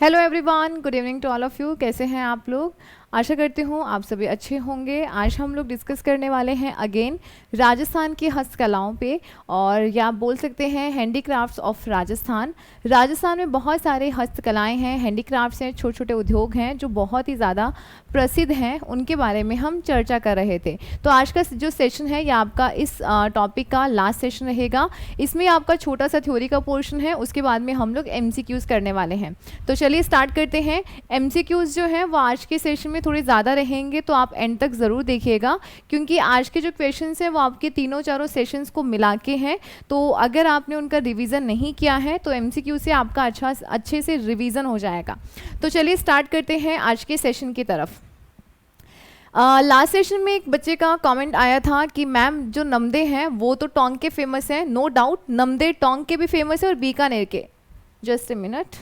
Hello everyone, good evening to all of you. कैसे हैं आप लोग? आशा करती हूँ आप सभी अच्छे होंगे। आज हम लोग डिस्कस करने वाले हैं अगेन राजस्थान की हस्तकलाओं पे, और या आप बोल सकते हैं हैंडीक्राफ्ट्स ऑफ राजस्थान। राजस्थान में बहुत सारे हस्तकलाएं हैं, हैंडीक्राफ्ट्स हैं, छोटे छोटे उद्योग हैं जो बहुत ही ज़्यादा प्रसिद्ध हैं, उनके बारे में हम चर्चा कर रहे थे। तो आज का जो सेशन है यह आपका इस टॉपिक का लास्ट सेशन रहेगा। इसमें आपका छोटा सा थ्योरी का पोर्शन है, उसके बाद में हम लोग MCQs करने वाले हैं। तो चलिए स्टार्ट करते हैं। MCQs जो हैं वो आज के सेशन में थोड़े ज़्यादा रहेंगे, तो आप एंड तक ज़रूर देखिएगा, क्योंकि आज के जो क्वेश्चंस हैं वो आपके तीनों चारों सेशंस को मिला के हैं। तो अगर आपने उनका रिवीजन नहीं किया है तो MCQ से आपका अच्छे से रिवीजन हो जाएगा। तो चलिए स्टार्ट करते हैं आज के सेशन की तरफ। लास्ट सेशन में एक बच्चे का कमेंट आया था कि मैम जो नमदे हैं वो तो टोंक के फेमस हैं। नो डाउट नमदे टोंक के भी फेमस है और बीकानेर के। Just a minute.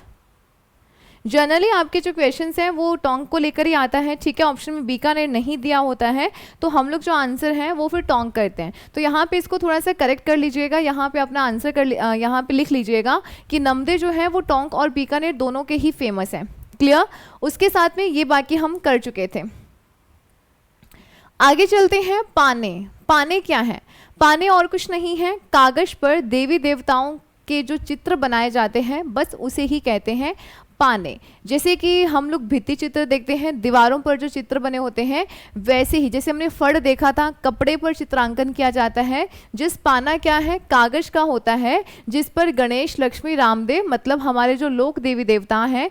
जनरली आपके जो क्वेश्चंस हैं वो टोंक को लेकर ही आता है, ठीक है। ऑप्शन में बीकानेर नहीं दिया होता है, तो हम लोग जो आंसर हैं वो फिर टोंक करते हैं। तो यहाँ पे इसको थोड़ा सा करेक्ट कर लीजिएगा, यहाँ पे अपना आंसर यहाँ पे लिख लीजिएगा कि नमदे जो है वो टोंक और बीकानेर दोनों के ही फेमस हैं। क्लियर? उसके साथ में ये बाकी हम कर चुके थे। आगे चलते हैं। पाने। पाने क्या है? पाने और कुछ नहीं है, कागज पर देवी देवताओं के जो चित्र बनाए जाते हैं बस उसे ही कहते हैं पाने। जैसे कि हम लोग भित्ति चित्र देखते हैं, दीवारों पर जो चित्र बने होते हैं, वैसे ही जैसे हमने फड़ देखा था, कपड़े पर चित्रांकन किया जाता है। जिस पाना क्या है? कागज का होता है, जिस पर गणेश, लक्ष्मी, रामदेव मतलब हमारे जो लोक देवी देवता हैं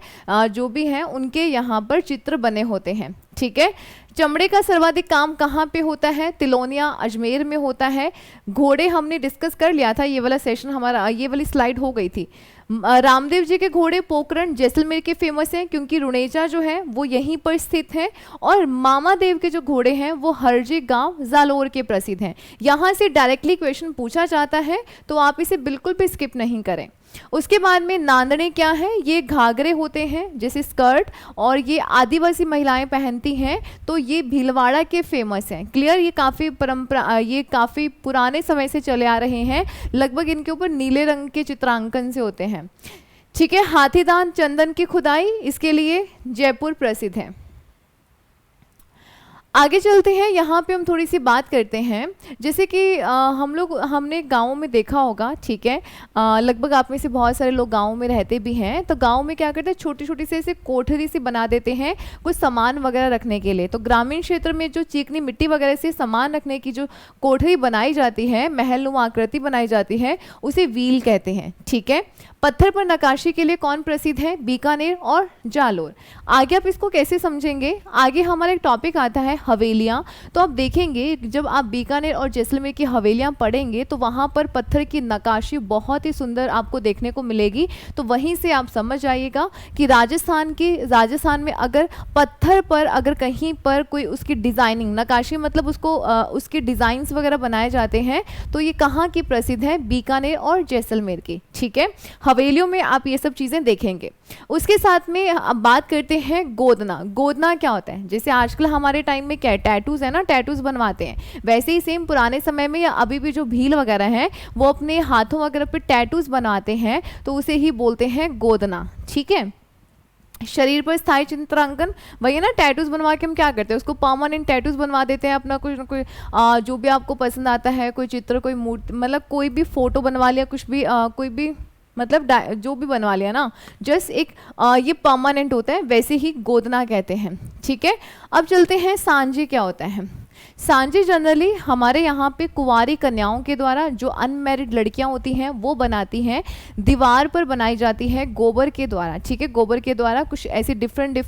जो भी हैं उनके यहाँ पर चित्र बने होते हैं, ठीक है। चमड़े का सर्वाधिक काम कहाँ पे होता है? तिलोनिया, अजमेर में होता है। घोड़े हमने डिस्कस कर लिया था, ये वाला सेशन हमारा, ये वाली स्लाइड हो गई थी। रामदेव जी के घोड़े पोखरण जैसलमेर के फेमस हैं, क्योंकि रुणेजा जो है वो यहीं पर स्थित है। और मामा देव के जो घोड़े हैं वो हरजी गांव जालोर के प्रसिद्ध हैं। यहाँ से डायरेक्टली क्वेश्चन पूछा जाता है, तो आप इसे बिल्कुल भी स्किप नहीं करें। उसके बाद में नांदड़े क्या है? ये घाघरे होते हैं जैसे स्कर्ट, और ये आदिवासी महिलाएं पहनती हैं, तो ये भीलवाड़ा के फेमस हैं। क्लियर? ये काफ़ी पुराने समय से चले आ रहे हैं, लगभग इनके ऊपर नीले रंग के चित्रांकन से होते हैं, ठीक है। हाथीदांत चंदन की खुदाई, इसके लिए जयपुर प्रसिद्ध है। आगे चलते हैं। यहाँ पे हम थोड़ी सी बात करते हैं, जैसे कि हमने गाँव में देखा होगा, ठीक है। लगभग आप में से बहुत सारे लोग गाँव में रहते भी हैं। तो गाँव में क्या करते हैं, छोटी छोटी से ऐसे कोठरी सी बना देते हैं कुछ सामान वगैरह रखने के लिए। तो ग्रामीण क्षेत्र में जो चिकनी मिट्टी वगैरह से सामान रखने की जो कोठरी बनाई जाती है, महलनुमा आकृति बनाई जाती है, उसे व्हील कहते हैं, ठीक है। पत्थर पर नक्काशी के लिए कौन प्रसिद्ध है? बीकानेर और जालोर। आगे आप इसको कैसे समझेंगे? आगे हमारा एक टॉपिक आता है हवेलियाँ। तो आप देखेंगे जब आप बीकानेर और जैसलमेर की हवेलियाँ पढ़ेंगे तो वहाँ पर पत्थर की नक्काशी बहुत ही सुंदर आपको देखने को मिलेगी। तो वहीं से आप समझ जाइएगा कि राजस्थान में अगर पत्थर पर अगर कहीं पर कोई उसकी डिज़ाइनिंग, नक्काशी मतलब उसके डिज़ाइंस वगैरह बनाए जाते हैं, तो ये कहाँ की प्रसिद्ध है? बीकानेर और जैसलमेर की, ठीक है। हवेलियों में आप ये सब चीज़ें देखेंगे। उसके साथ में अब बात करते हैं गोदना। गोदना क्या होता है? जैसे आजकल हमारे टाइम में क्या टैटूज है ना, टैटूज बनवाते हैं, वैसे ही सेम पुराने समय में या अभी भी जो भील वगैरह हैं वो अपने हाथों वगैरह पे टैटूज बनवाते हैं, तो उसे ही बोलते हैं गोदना, ठीक है। शरीर पर स्थायी चित्रांकन, वही ना, टैटूज बनवा के हम क्या करते हैं, उसको परमानेंट टैटूज बनवा देते हैं अपना कुछ ना कोई जो भी आपको पसंद आता है, कोई चित्र, कोई मूर्ति, मतलब कोई भी फोटो बनवा लिया, कुछ भी कोई भी मतलब जो भी बनवा लिया ना, जस्ट एक ये परमानेंट होता है, वैसे ही गोदना कहते हैं, ठीक है। अब चलते हैं सांझी क्या होता है। सांझी जनरली हमारे यहाँ पे कुंवारी कन्याओं के द्वारा, जो अनमैरिड लड़कियाँ होती हैं वो बनाती हैं, दीवार पर बनाई जाती है गोबर के द्वारा, ठीक है। गोबर के द्वारा कुछ ऐसे डिफरेंट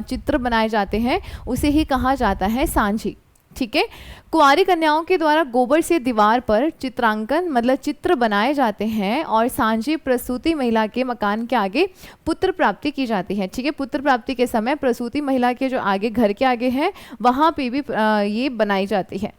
चित्र बनाए जाते हैं, उसे ही कहा जाता है सांझी, ठीक है। कुंवारी कन्याओं के द्वारा गोबर से दीवार पर चित्रांकन मतलब चित्र बनाए जाते हैं, और सांझी प्रसूति महिला के मकान के आगे पुत्र प्राप्ति की जाती है, ठीक है। पुत्र प्राप्ति के समय प्रसूति महिला के जो आगे घर के आगे है वहाँ पे भी ये बनाई जाती है।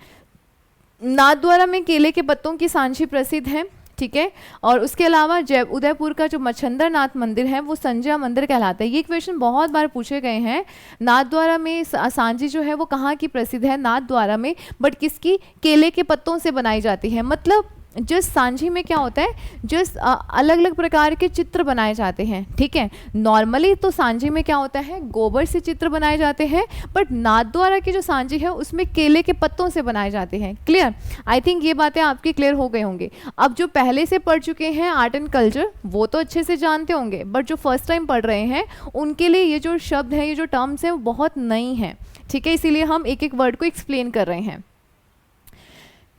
नाथद्वारा में केले के पत्तों की सांझी प्रसिद्ध है, ठीक है। और उसके अलावा उदयपुर का जो मच्छंदर नाथ मंदिर है वो संजय मंदिर कहलाता है। ये क्वेश्चन बहुत बार पूछे गए हैं। नाथद्वारा में सांझी जो है वो कहाँ की प्रसिद्ध है? नाथद्वारा में, बट किसकी? केले के पत्तों से बनाई जाती है। मतलब जस्ट सांझी में क्या होता है, जस्ट अलग अलग प्रकार के चित्र बनाए जाते हैं, ठीक है। नॉर्मली तो सांझी में क्या होता है, गोबर से चित्र बनाए जाते हैं, बट नाथद्वारा की जो सांझी है उसमें केले के पत्तों से बनाए जाते हैं। क्लियर, आई थिंक ये बातें आपकी क्लियर हो गई होंगी। अब जो पहले से पढ़ चुके हैं आर्ट एंड कल्चर वो तो अच्छे से जानते होंगे, बट जो फर्स्ट टाइम पढ़ रहे हैं उनके लिए ये जो शब्द हैं, ये जो टर्म्स हैं वो बहुत नई हैं, ठीक है, इसीलिए हम एक एक वर्ड को एक्सप्लेन कर रहे हैं।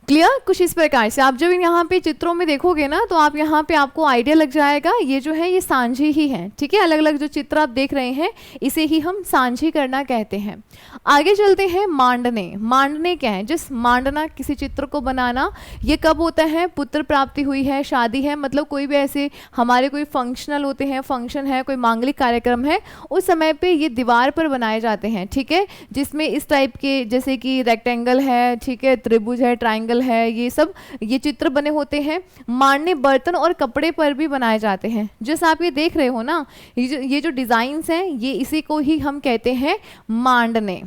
क्लियर, कुछ इस प्रकार से आप जब यहाँ पे चित्रों में देखोगे ना तो आप यहाँ पे आपको आइडिया लग जाएगा ये जो है ये सांझी ही है, ठीक है। अलग अलग जो चित्र आप देख रहे हैं इसे ही हम सांझी करना कहते हैं। आगे चलते हैं मांडने। मांडने क्या है, जिस मांडना किसी चित्र को बनाना, ये कब होता है, पुत्र प्राप्ति हुई है, शादी है, मतलब कोई भी ऐसे हमारे कोई फंक्शनल होते हैं, फंक्शन है, कोई मांगलिक कार्यक्रम है, उस समय पे ये दीवार पर बनाए जाते हैं, ठीक है, जिसमें इस टाइप के जैसे कि रेक्टेंगल है, ठीक है, त्रिभुज है, ट्राइंगल है, ये सब ये चित्र बने होते हैं। मांडने बर्तन और कपड़े पर भी बनाए जाते हैं। जैसे आप ये देख रहे हो ना, ये जो डिजाइन्स हैं ये इसी को ही हम कहते हैं मांडने।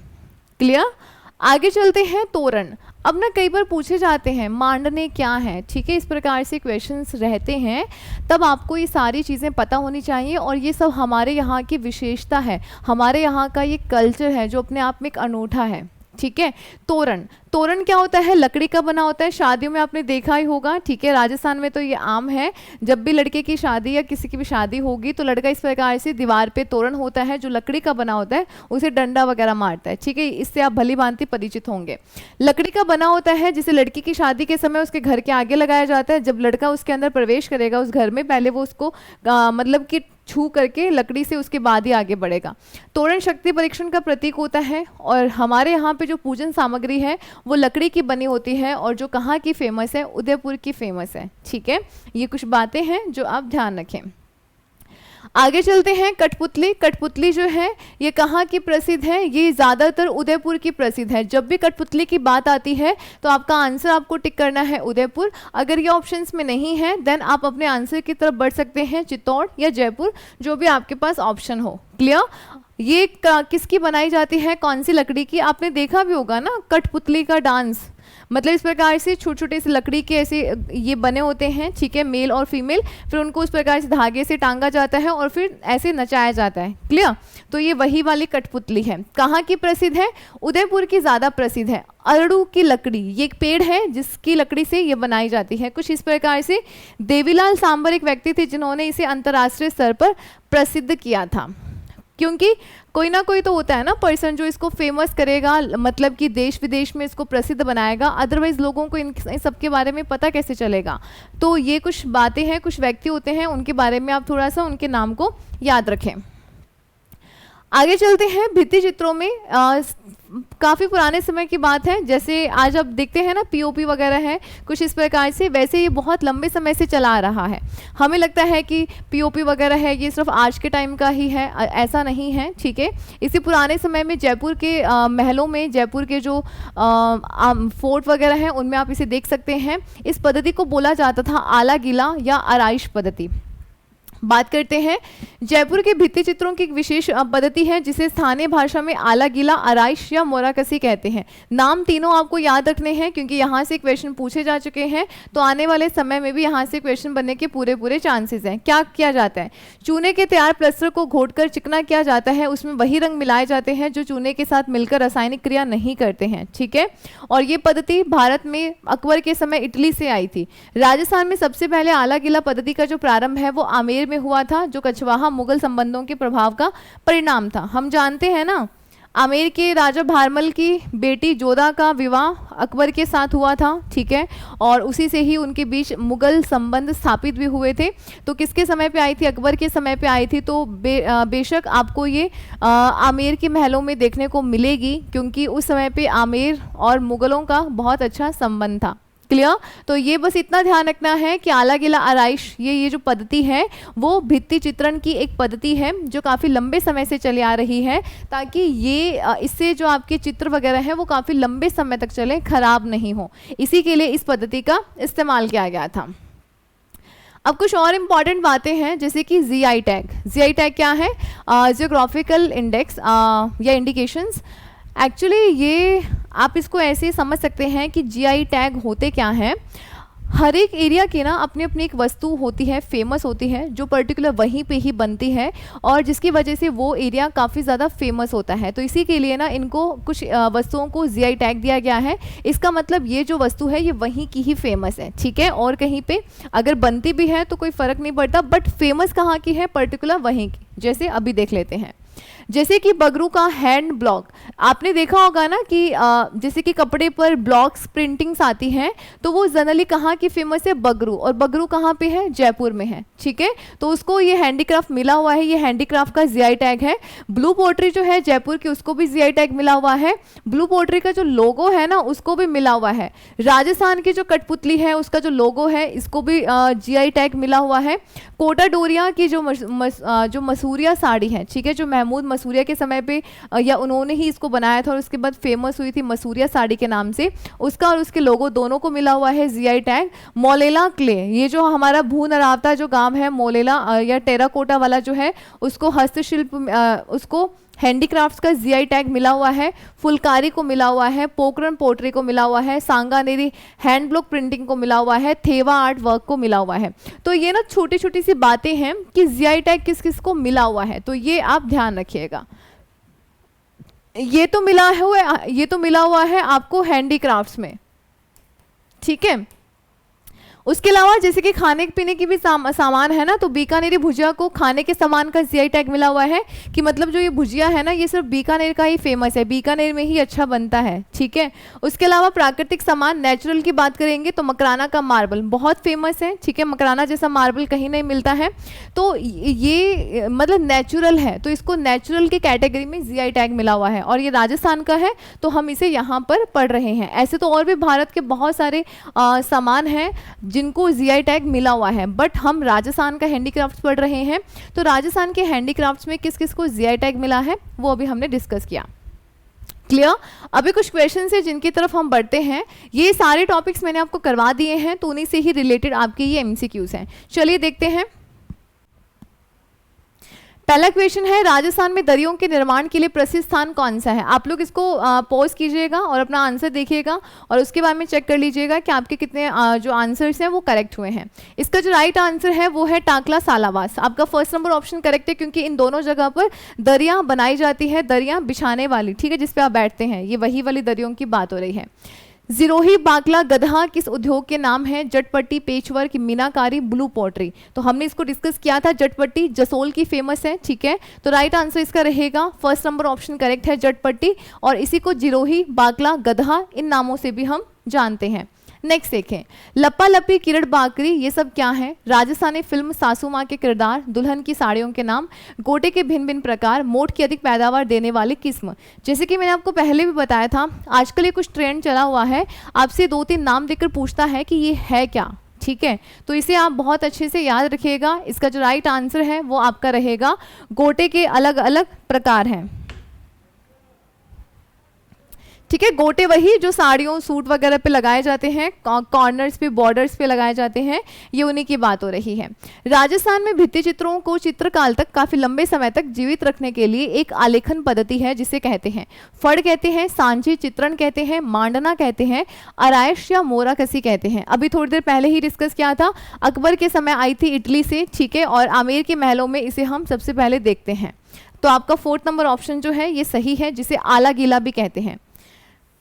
क्लियर, आगे चलते हैं तोरण। अब ना कई बार पूछे जाते हैं मांडने क्या है, ठीक है, इस प्रकार से क्वेश्चंस रहते हैं, तब आपको ये सारी चीज़ें पता होनी चाहिए और ये सब हमारे यहाँ की विशेषता है, हमारे यहाँ का ये कल्चर है जो अपने आप में एक अनूठा है, ठीक है। तोरण, तोरण क्या होता है, लकड़ी का बना होता है, शादियों में आपने देखा ही होगा, ठीक है, राजस्थान में तो ये आम है, जब भी लड़के की शादी या किसी की भी शादी होगी तो लड़का इस प्रकार से दीवार पे तोरण होता है जो लकड़ी का बना होता है, उसे डंडा वगैरह मारता है, ठीक है, इससे आप भली भांति परिचित होंगे। लकड़ी का बना होता है जिसे लड़की की शादी के समय उसके घर के आगे लगाया जाता है, जब लड़का उसके अंदर प्रवेश करेगा उस घर में, पहले वो उसको मतलब कि छू करके लकड़ी से उसके बाद ही आगे बढ़ेगा। तोरण शक्ति परीक्षण का प्रतीक होता है और हमारे यहाँ पे जो पूजन सामग्री है वो लकड़ी की बनी होती है और जो कहाँ की फेमस है, उदयपुर की फेमस है, ठीक है। ये कुछ बातें हैं जो आप ध्यान रखें। आगे चलते हैं कठपुतली। कठपुतली जो है ये कहाँ की प्रसिद्ध है, ये ज़्यादातर उदयपुर की प्रसिद्ध है। जब भी कठपुतली की बात आती है तो आपका आंसर आपको टिक करना है उदयपुर। अगर ये ऑप्शंस में नहीं है देन आप अपने आंसर की तरफ बढ़ सकते हैं चित्तौड़ या जयपुर, जो भी आपके पास ऑप्शन हो। क्लियर, ये किसकी बनाई जाती है, कौन सी लकड़ी की, आपने देखा भी होगा ना कठपुतली का डांस, मतलब इस प्रकार से छोटे छोटे से लकड़ी के ऐसे ये बने होते हैं, ठीक है, मेल और फीमेल, फिर उनको उस प्रकार से धागे से टांगा जाता है और फिर ऐसे नचाया जाता है। क्लियर, तो ये वही वाली कठपुतली है। कहाँ की प्रसिद्ध है, उदयपुर की ज़्यादा प्रसिद्ध है। अरड़ू की लकड़ी, ये एक पेड़ है जिसकी लकड़ी से ये बनाई जाती है। कुछ इस प्रकार से देवीलाल सांबर एक व्यक्ति थे जिन्होंने इसे अंतर्राष्ट्रीय स्तर पर प्रसिद्ध किया था, क्योंकि कोई ना कोई तो होता है ना पर्सन जो इसको फेमस करेगा, मतलब कि देश विदेश में इसको प्रसिद्ध बनाएगा, अदरवाइज लोगों को इन सब के बारे में पता कैसे चलेगा। तो ये कुछ बातें हैं, कुछ व्यक्ति होते हैं, उनके बारे में आप थोड़ा सा उनके नाम को याद रखें। आगे चलते हैं भित्ति चित्रों में। काफ़ी पुराने समय की बात है, जैसे आज आप देखते हैं ना पीओपी वगैरह है, कुछ इस प्रकार से, वैसे ये बहुत लंबे समय से चला आ रहा है। हमें लगता है कि पीओपी वगैरह है ये सिर्फ आज के टाइम का ही है, ऐसा नहीं है, ठीक है। इसी पुराने समय में जयपुर के महलों में, जयपुर के जो फोर्ट वगैरह हैं उनमें आप इसे देख सकते हैं। इस पद्धति को बोला जाता था आला गीला या आराइश पद्धति। बात करते हैं जयपुर के भित्ति चित्रों की एक विशेष पद्धति है जिसे स्थानीय भाषा में आला गीला, आराइश या मोराकसी कहते हैं। नाम तीनों आपको याद रखने हैं क्योंकि यहाँ से क्वेश्चन पूछे जा चुके हैं, तो आने वाले समय में भी यहाँ से क्वेश्चन बनने के पूरे चांसेस हैं। क्या किया जाता है, चूने के तैयार प्लस्तर को घोटकर चिकना किया जाता है, उसमें वही रंग मिलाए जाते हैं जो चूने के साथ मिलकर रासायनिक क्रिया नहीं करते हैं, ठीक है। और ये पद्धति भारत में अकबर के समय इटली से आई थी। राजस्थान में सबसे पहले आला गीला पद्धति का जो प्रारंभ है वो आमेर में हुआ था, जो कछवाहा मुगल संबंधों के प्रभाव का परिणाम था। हम जानते हैं ना आमेर के राजा भारमल की बेटी जोधा का विवाह अकबर के साथ हुआ था, ठीक है, और उसी से ही उनके बीच मुगल संबंध स्थापित भी हुए थे। तो किसके समय पे आई थी, अकबर के समय पे आई थी। तो बेशक आपको ये आमेर के महलों में देखने को मिलेगी क्योंकि उस समय पे आमेर और मुगलों का बहुत अच्छा संबंध था। क्लियर, तो ये बस इतना ध्यान रखना है कि आला गीला आराइश ये जो पद्धति है वो भित्ति चित्रण की एक पद्धति है जो काफ़ी लंबे समय से चली आ रही है, ताकि ये इससे जो आपके चित्र वगैरह हैं वो काफ़ी लंबे समय तक चले, खराब नहीं हो, इसी के लिए इस पद्धति का इस्तेमाल किया गया था। अब कुछ और इम्पॉर्टेंट बातें हैं जैसे कि जीआई टैग। जीआई टैग क्या है, जियोग्राफिकल इंडेक्स या इंडिकेशंस। एक्चुअली ये आप इसको ऐसे समझ सकते हैं कि जीआई टैग होते क्या हैं। हर एक एरिया की ना अपनी अपनी एक वस्तु होती है, फेमस होती है, जो पर्टिकुलर वहीं पे ही बनती है और जिसकी वजह से वो एरिया काफ़ी ज़्यादा फेमस होता है। तो इसी के लिए ना इनको कुछ वस्तुओं को जीआई टैग दिया गया है। इसका मतलब ये जो वस्तु है ये वहीं की ही फेमस है, ठीक है। और कहीं पे अगर बनती भी है तो कोई फ़र्क नहीं पड़ता, बट फेमस कहाँ की है, पर्टिकुलर वहीं की। जैसे अभी देख लेते हैं, जैसे कि बगरू का हैंड ब्लॉक, आपने देखा होगा ना कि जैसे कि कपड़े पर ब्लॉक्स प्रिंटिंग्स आती हैं, तो वो जनरली कहाँ की फेमस है, बगरू। और बगरू कहाँ पे है, जयपुर में है, ठीक है। तो उसको ये हैंडीक्राफ्ट मिला हुआ है, ये हैंडीक्राफ्ट का जीआई टैग है। ब्लू पोट्री जो है जयपुर की, उसको भी जीआई टैग मिला हुआ है। ब्लू पोट्री का जो लोगो है ना, उसको भी मिला हुआ है। राजस्थान की जो कठपुतली है उसका जो लोगो है, इसको भी जीआई टैग मिला हुआ है। कोटा डोरिया की जो जो मसूरिया साड़ी है, ठीक है, जो महमूद मसूरिया के समय पे या उन्होंने ही इसको बनाया था और उसके बाद फेमस हुई थी मसूरिया साड़ी के नाम से, उसका और उसके लोगो दोनों को मिला हुआ है जीआई टैग। मोलेला क्ले, ये जो हमारा भून अरावता जो गांव है मोलेला या टेराकोटा वाला जो है, उसको हस्तशिल्प उसको हैंडीक्राफ्ट्स का जीआई टैग मिला हुआ है। फुलकारी को मिला हुआ है, पोखरण पोट्री को मिला हुआ है, सांगानेरी हैंड ब्लॉक प्रिंटिंग को मिला हुआ है, थेवा आर्ट वर्क को मिला हुआ है। तो ये ना छोटी छोटी सी बातें हैं कि जीआई टैग किस किस को मिला हुआ है, तो ये आप ध्यान रखिएगा। ये तो मिला हुआ है आपको हैंडीक्राफ्ट्स में, ठीक है। उसके अलावा जैसे कि खाने पीने की भी सामान है ना, तो बीकानेरी भुजिया को खाने के सामान का जीआई टैग मिला हुआ है कि मतलब जो ये भुजिया है ना, ये सिर्फ बीकानेर का ही फेमस है, बीकानेर में ही अच्छा बनता है, ठीक है। उसके अलावा प्राकृतिक सामान नेचुरल की बात करेंगे तो मकराना का मार्बल बहुत फेमस है, ठीक है। मकराना जैसा मार्बल कहीं नहीं मिलता है, तो ये मतलब नेचुरल है, तो इसको नेचुरल की कैटेगरी में जीआई टैग मिला हुआ है। और ये राजस्थान का है तो हम इसे यहाँ पर पढ़ रहे हैं। ऐसे तो और भी भारत के बहुत सारे सामान हैं जिनको जीआई टैग मिला हुआ है, बट हम राजस्थान का हैंडीक्राफ्ट्स पढ़ रहे हैं। तो राजस्थान के हैंडीक्राफ्ट्स में किस किस को जीआई टैग मिला है वो अभी हमने डिस्कस किया। क्लियर। अभी कुछ क्वेश्चन है जिनकी तरफ हम बढ़ते हैं। ये सारे टॉपिक्स मैंने आपको करवा दिए हैं, तो उन्हीं से ही रिलेटेड आपके ये एमसीक्यूज हैं। चलिए देखते हैं। पहला क्वेश्चन है, राजस्थान में दरियों के निर्माण के लिए प्रसिद्ध स्थान कौन सा है। आप लोग इसको पॉज कीजिएगा और अपना आंसर देखिएगा और उसके बाद में चेक कर लीजिएगा कि आपके कितने जो आंसर्स हैं वो करेक्ट हुए हैं। इसका जो राइट आंसर है वो है टाकला सालावास। आपका फर्स्ट नंबर ऑप्शन करेक्ट है, क्योंकि इन दोनों जगह पर दरियाँ बनाई जाती है, दरियाँ बिछाने वाली, ठीक है, जिसपे आप बैठते हैं, ये वही वाली दरियों की बात हो रही है। जिरोही बाकला गधा किस उद्योग के नाम है। जटपट्टी, पेचवर्क, मीनाकारी, ब्लू पॉटरी। तो हमने इसको डिस्कस किया था, जटपट्टी जसोल की फेमस है, ठीक है। तो राइट आंसर इसका रहेगा फर्स्ट नंबर ऑप्शन करेक्ट है, जटपट्टी। और इसी को जिरोही बाकला गधा इन नामों से भी हम जानते हैं। नेक्स्ट देखें, लप्पा लप्पी, किरण बाकरी, ये सब क्या है। राजस्थानी फिल्म सासू माँ के किरदार, दुल्हन की साड़ियों के नाम, गोटे के भिन्न भिन्न प्रकार, मोठ की अधिक पैदावार देने वाली किस्म। जैसे कि मैंने आपको पहले भी बताया था, आजकल ये कुछ ट्रेंड चला हुआ है, आपसे 2-3 नाम देकर पूछता है कि ये है क्या, ठीक है। तो इसे आप बहुत अच्छे से याद रखिएगा। इसका जो राइट आंसर है वो आपका रहेगा गोटे के अलग अलग प्रकार हैं, ठीक है। गोटे वही जो साड़ियों सूट वगैरह पे लगाए जाते हैं, कॉर्नर्स पे, बॉर्डर्स पे लगाए जाते हैं, ये उन्हीं की बात हो रही है। राजस्थान में भित्ति चित्रों को चित्रकाल तक काफी लंबे समय तक जीवित रखने के लिए एक आलेखन पद्धति है जिसे कहते हैं फड़ कहते हैं, सांझी चित्रण कहते हैं, मांडना कहते हैं, आराइश या मोरा कसी कहते हैं। अभी थोड़ी देर पहले ही डिस्कस किया था, अकबर के समय आई थी इटली से, ठीक है, और आमेर के महलों में इसे हम सबसे पहले देखते हैं। तो आपका फोर्थ नंबर ऑप्शन जो है ये सही है, जिसे आला गीला भी कहते हैं।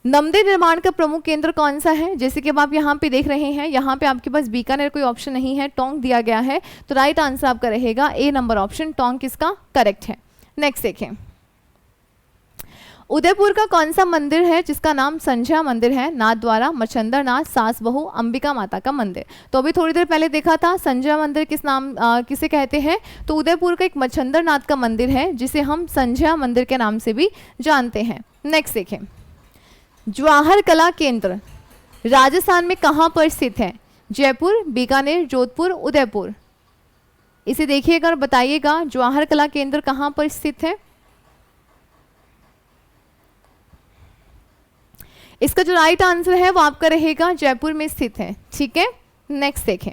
नमदे निर्माण का प्रमुख केंद्र कौन सा है। जैसे कि अब आप यहाँ पे देख रहे हैं, यहाँ पे आपके पास बीकानेर कोई ऑप्शन नहीं है, टोंक दिया गया है। तो राइट आंसर आपका रहेगा ए नंबर ऑप्शन, टोंक इसका करेक्ट है। नेक्स्ट देखें, उदयपुर का कौन सा मंदिर है जिसका नाम संध्या मंदिर है। नाथ द्वारा, मच्छंदर नाथ, सास बहू, अंबिका माता का मंदिर। तो अभी थोड़ी देर पहले देखा था संध्या मंदिर किस नाम किसे कहते हैं। तो उदयपुर का एक मच्छंदर नाथ का मंदिर है जिसे हम संध्या मंदिर के नाम से भी जानते हैं। नेक्स्ट देखें, जवाहर कला केंद्र राजस्थान में कहाँ पर स्थित है। जयपुर, बीकानेर, जोधपुर, उदयपुर। इसे देखिएगा और बताइएगा जवाहर कला केंद्र कहाँ पर स्थित है। इसका जो राइट आंसर है वो आपका रहेगा जयपुर में स्थित है, ठीक है। नेक्स्ट देखें,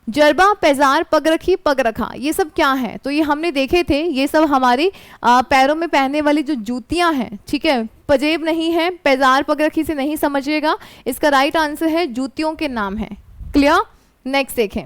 जरबा, पैजार, पगरखी, पगरखा, ये सब क्या है। तो ये हमने देखे थे, ये सब हमारी पैरों में पहनने वाली जो जूतियां हैं, ठीक है। पजेब नहीं है, पैजार पगरखी से नहीं समझिएगा। इसका राइट आंसर है जूतियों के नाम है, क्लियर। नेक्स्ट देखें,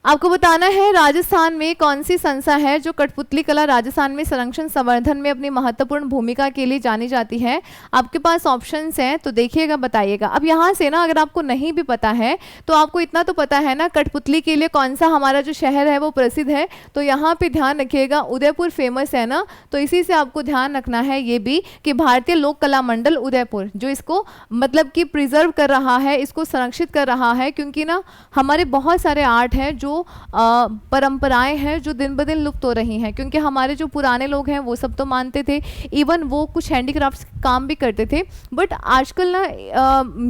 आपको बताना है राजस्थान में कौन सी संस्था है जो कठपुतली कला राजस्थान में संरक्षण संवर्धन में अपनी महत्वपूर्ण भूमिका के लिए जानी जाती है। आपके पास ऑप्शंस हैं तो देखिएगा, बताइएगा। अब यहाँ से ना अगर आपको नहीं भी पता है तो आपको इतना तो पता है ना कठपुतली के लिए कौन सा हमारा जो शहर है वो प्रसिद्ध है, तो यहाँ पे ध्यान रखिएगा उदयपुर फेमस है ना, तो इसी से आपको ध्यान रखना है ये भी कि भारतीय लोक कला मंडल उदयपुर जो इसको मतलब कि प्रिजर्व कर रहा है, इसको संरक्षित कर रहा है, क्योंकि ना हमारे बहुत सारे आर्ट हैं जो परंपराएं हैं जो दिन ब दिन लुप्त हो रही हैं, क्योंकि हमारे जो पुराने लोग हैं वो सब तो मानते थे, इवन वो कुछ हैंडीक्राफ्ट्स काम भी करते थे, बट आजकल ना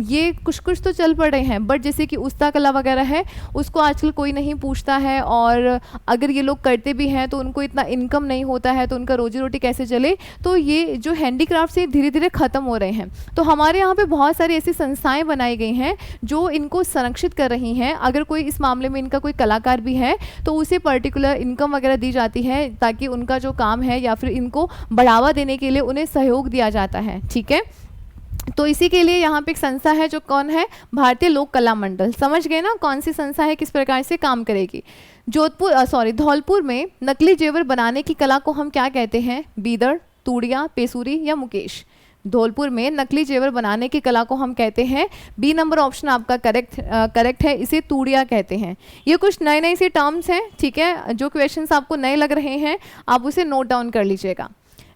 ये कुछ तो चल पड़ रहे हैं, बट जैसे कि उस्ता कला वगैरह है उसको आजकल कोई नहीं पूछता है, और अगर ये लोग करते भी हैं तो उनको इतना इनकम नहीं होता है, तो उनका रोजी रोटी कैसे चले, तो ये जो हैंडीक्राफ्ट्स हैं धीरे धीरे ख़त्म हो रहे हैं। तो हमारे यहाँ पे बहुत सारी ऐसी संस्थाएं बनाई गई हैं जो इनको संरक्षित कर रही हैं। अगर कोई इस मामले में इनका कोई कलाकार भी है तो उसे पर्टिकुलर इनकम वगैरह दी जाती है, ताकि उनका जो काम है या फिर इनको बढ़ावा देने के लिए उन्हें सहयोग दिया जाता है, ठीक है। तो इसी के लिए यहाँ पे एक संस्था है जो कौन है, भारतीय लोक कला मंडल। समझ गए ना कौन सी संस्था है, किस प्रकार से काम करेगी। धौलपुर में नकली जेवर बनाने की कला को हम क्या कहते हैं, बीदड़, तूड़िया, पेसूरी या मुकेश। धौलपुर में नकली जेवर बनाने की कला को हम कहते हैं, बी नंबर ऑप्शन आपका करेक्ट है, इसे तूड़िया कहते हैं। ये कुछ नए नए से टर्म्स हैं, ठीक है, जो क्वेश्चंस आपको नए लग रहे हैं आप उसे नोट डाउन कर लीजिएगा।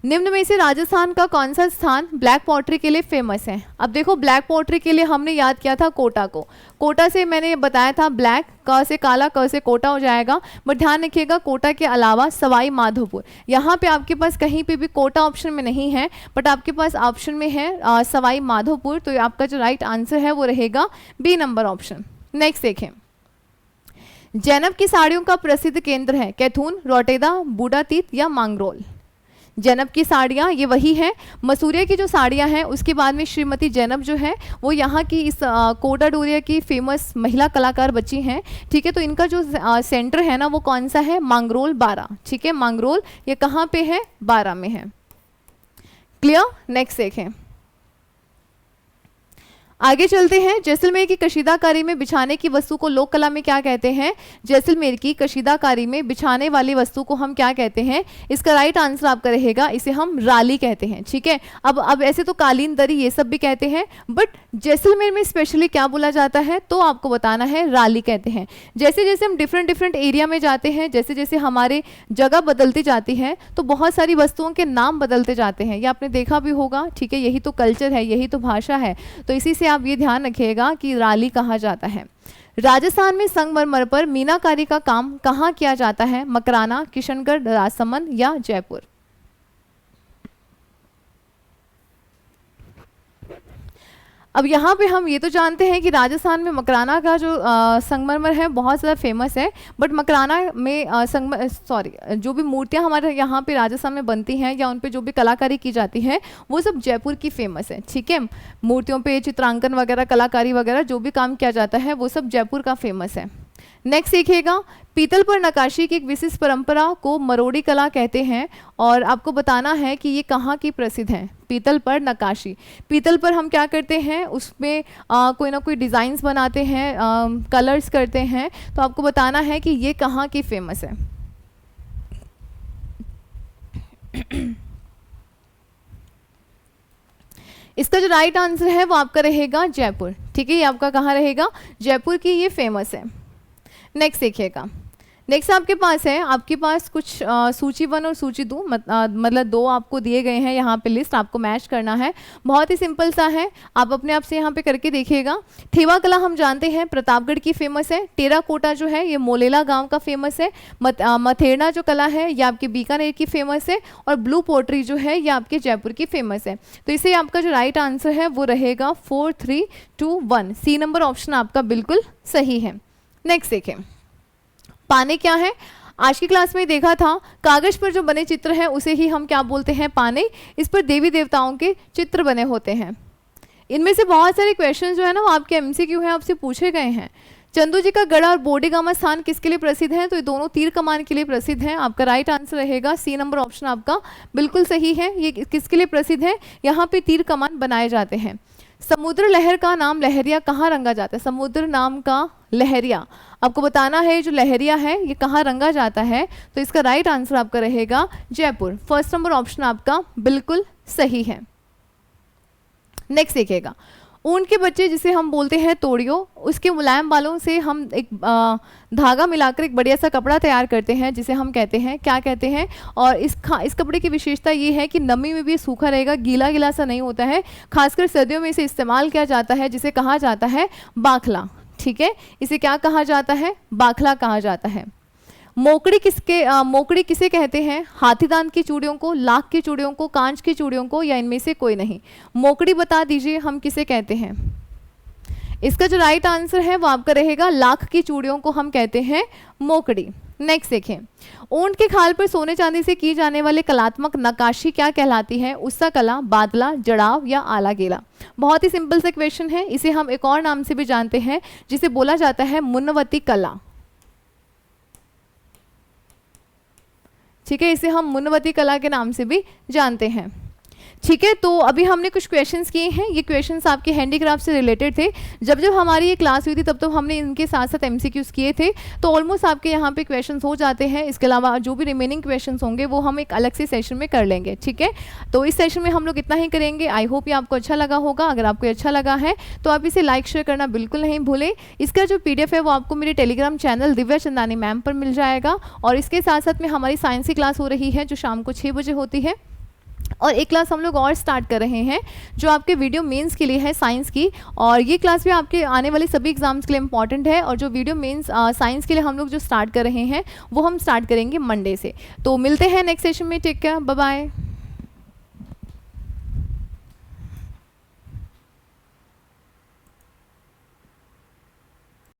निम्न में से राजस्थान का कौन सा स्थान ब्लैक पॉटरी के लिए फेमस है। अब देखो ब्लैक पॉटरी के लिए हमने याद किया था कोटा को, कोटा से मैंने बताया था ब्लैक, क से काला, क से कोटा हो जाएगा, बट ध्यान रखिएगा कोटा के अलावा सवाई माधोपुर, यहाँ पे आपके पास कहीं पे भी कोटा ऑप्शन में नहीं है, बट आपके पास ऑप्शन में है सवाई माधोपुर, तो आपका जो राइट आंसर है वो रहेगा बी नंबर ऑप्शन। नेक्स्ट देखें, जैनब की साड़ियों का प्रसिद्ध केंद्र है कैथून, रोटेदा, बूढ़ातीत या मांगरोल। जैनब की साड़ियाँ ये वही हैं, मसूरिया की जो साड़ियाँ हैं उसके बाद में श्रीमती जैनब जो है वो यहाँ की इस कोटा डोरिया की फेमस महिला कलाकार बची हैं, ठीक है। तो इनका जो सेंटर है ना वो कौन सा है, मांगरोल 12, ठीक है। मांगरोल ये कहाँ पे है, 12 में है। क्लियर। नेक्स्ट देखें, आगे चलते हैं। जैसलमेर की कशीदाकारी में बिछाने की वस्तु को लोक कला में क्या कहते हैं, जैसलमेर की कशीदाकारी में बिछाने वाली वस्तु को हम क्या कहते हैं, इसका राइट आंसर आपका रहेगा, इसे हम राली कहते हैं, ठीक है। अब ऐसे तो कालीन, दरी ये सब भी कहते हैं, बट जैसलमेर में स्पेशली क्या बोला जाता है तो आपको बताना है राली कहते हैं। जैसे जैसे हम डिफरेंट एरिया में जाते हैं, जैसे जैसे हमारे जगह बदलती जाती है तो बहुत सारी वस्तुओं के नाम बदलते जाते हैं, ये आपने देखा भी होगा, ठीक है। यही तो कल्चर है, यही तो भाषा है, तो इसी से आप ये ध्यान रखिएगा कि राली कहा जाता है। राजस्थान में संगमरमर पर मीनाकारी का काम कहाँ किया जाता है, मकराना, किशनगढ़, राजसमंद या जयपुर। अब यहाँ पे हम ये तो जानते हैं कि राजस्थान में मकराना का जो संगमरमर है बहुत ज़्यादा फेमस है, बट मकराना में जो भी मूर्तियाँ हमारे यहाँ पे राजस्थान में बनती हैं या उन पे जो भी कलाकारी की जाती है वो सब जयपुर की फेमस है, ठीक है। मूर्तियों पे चित्रांकन वगैरह, कलाकारी वगैरह जो भी काम किया जाता है वो सब जयपुर का फेमस है। नेक्स्ट सीखिएगा, पीतल पर नक्काशी की एक विशिष्ट परंपरा को मरोड़ी कला कहते हैं, और आपको बताना है कि ये कहाँ की प्रसिद्ध है। पीतल पर नक्काशी, पीतल पर हम क्या करते हैं, उसमें कोई ना कोई डिज़ाइंस बनाते हैं, कलर्स करते हैं, तो आपको बताना है कि ये कहाँ की फेमस है। इसका जो राइट आंसर है वो आपका रहेगा जयपुर, ठीक है। ये आपका कहाँ रहेगा, जयपुर की ये फेमस है। नेक्स्ट देखिएगा, नेक्स्ट आपके पास है, आपके पास कुछ सूची 1 और सूची 2 मतलब 2 आपको दिए गए हैं यहाँ पे, लिस्ट आपको मैच करना है। बहुत ही सिंपल सा है, आप अपने आप से यहाँ पे करके देखिएगा। थेवा कला हम जानते हैं प्रतापगढ़ की फेमस है, टेराकोटा जो है ये मोलेला गांव का फेमस है, मथेरना जो कला है ये आपके बीकानेर की फेमस है, और ब्लू पोट्री जो है ये आपके जयपुर की फेमस है। तो इसे आपका जो राइट आंसर है वो रहेगा 4, 3, 2, 1, सी नंबर ऑप्शन आपका बिल्कुल सही है। नेक्स्ट देखें, पाने क्या है, आज की क्लास में देखा था कागज पर जो बने चित्र हैं उसे ही हम क्या बोलते हैं, पाने। इस पर देवी देवताओं के चित्र बने होते हैं। इनमें से बहुत सारे क्वेश्चन जो है ना वो आपके एमसीक्यू हैं, आपसे पूछे गए हैं। चंदू जी का गढ़ और बोडेगामा स्थान किसके लिए प्रसिद्ध है, तो ये दोनों तीर कमान के लिए प्रसिद्ध हैं। आपका राइट आंसर रहेगा सी नंबर ऑप्शन आपका बिल्कुल सही है। ये किसके लिए प्रसिद्ध है, यहाँ पे तीर कमान बनाए जाते हैं। समुद्र लहर का नाम लहरिया कहाँ रंगा जाता है? समुद्र नाम का लहरिया, आपको बताना है जो लहरिया है ये कहाँ रंगा जाता है। तो इसका राइट आंसर आपका रहेगा जयपुर। फर्स्ट नंबर ऑप्शन आपका बिल्कुल सही है। नेक्स्ट देखिएगा, ऊन के बच्चे जिसे हम बोलते हैं तोड़ियो, उसके मुलायम बालों से हम एक धागा मिलाकर एक बढ़िया सा कपड़ा तैयार करते हैं जिसे हम कहते हैं, क्या कहते हैं? और इस कपड़े की विशेषता ये है कि नमी में भी सूखा रहेगा, गीला गीला सा नहीं होता है। खासकर सर्दियों में इसे इस्तेमाल किया जाता है जिसे कहा जाता है बाखला। ठीक है, इसे क्या कहा जाता है? बाखला कहा जाता है। मोकड़ी किसे कहते हैं? हाथी दांत की चूड़ियों को, लाख की चूड़ियों को, कांच की चूड़ियों को, या इनमें से कोई नहीं? मोकड़ी बता दीजिए हम किसे कहते हैं। इसका जो राइट आंसर है वो आपका रहेगा लाख की चूड़ियों को हम कहते हैं मोकड़ी। नेक्स्ट देखें, ऊंट के खाल पर सोने चांदी से की जाने वाले कलात्मक नक्काशी क्या कहलाती है? उत्सा कला, बादला, जड़ाव या आला गेला? बहुत ही सिंपल सा क्वेश्चन है। इसे हम एक और नाम से भी जानते हैं जिसे बोला जाता है मुन्नवती कला। ठीक है, इसे हम मुन्नवती कला के नाम से भी जानते हैं। ठीक है, तो अभी हमने कुछ क्वेश्चंस किए हैं। ये क्वेश्चंस आपके हैंडीक्राफ्ट से रिलेटेड थे। जब हमारी ये क्लास हुई थी तब तो हमने इनके साथ साथ एमसीक्यूज किए थे, तो ऑलमोस्ट आपके यहाँ पे क्वेश्चंस हो जाते हैं। इसके अलावा जो भी रिमेनिंग क्वेश्चंस होंगे वो हम एक अलग से सेशन में कर लेंगे। ठीक है, तो इस सेशन में हम लोग इतना ही करेंगे। आई होप ये आपको अच्छा लगा होगा। अगर आपको अच्छा लगा है तो आप इसे लाइक शेयर करना बिल्कुल नहीं भूलें। इसका जो PDF है वो आपको मेरे Telegram channel Divya Chandani ma'am पर मिल जाएगा। और इसके साथ साथ में हमारी साइंस की क्लास हो रही है जो शाम को 6 बजे होती है। और एक क्लास हम लोग और स्टार्ट कर रहे हैं जो आपके वीडियो मेंस के लिए है, साइंस की। और ये क्लास भी आपके आने वाले सभी एग्जाम्स के लिए इंपॉर्टेंट है। और जो वीडियो मेंस साइंस के लिए हम लोग जो स्टार्ट कर रहे हैं वो हम स्टार्ट करेंगे मंडे से। तो मिलते हैं नेक्स्ट सेशन में। Take care, bye bye.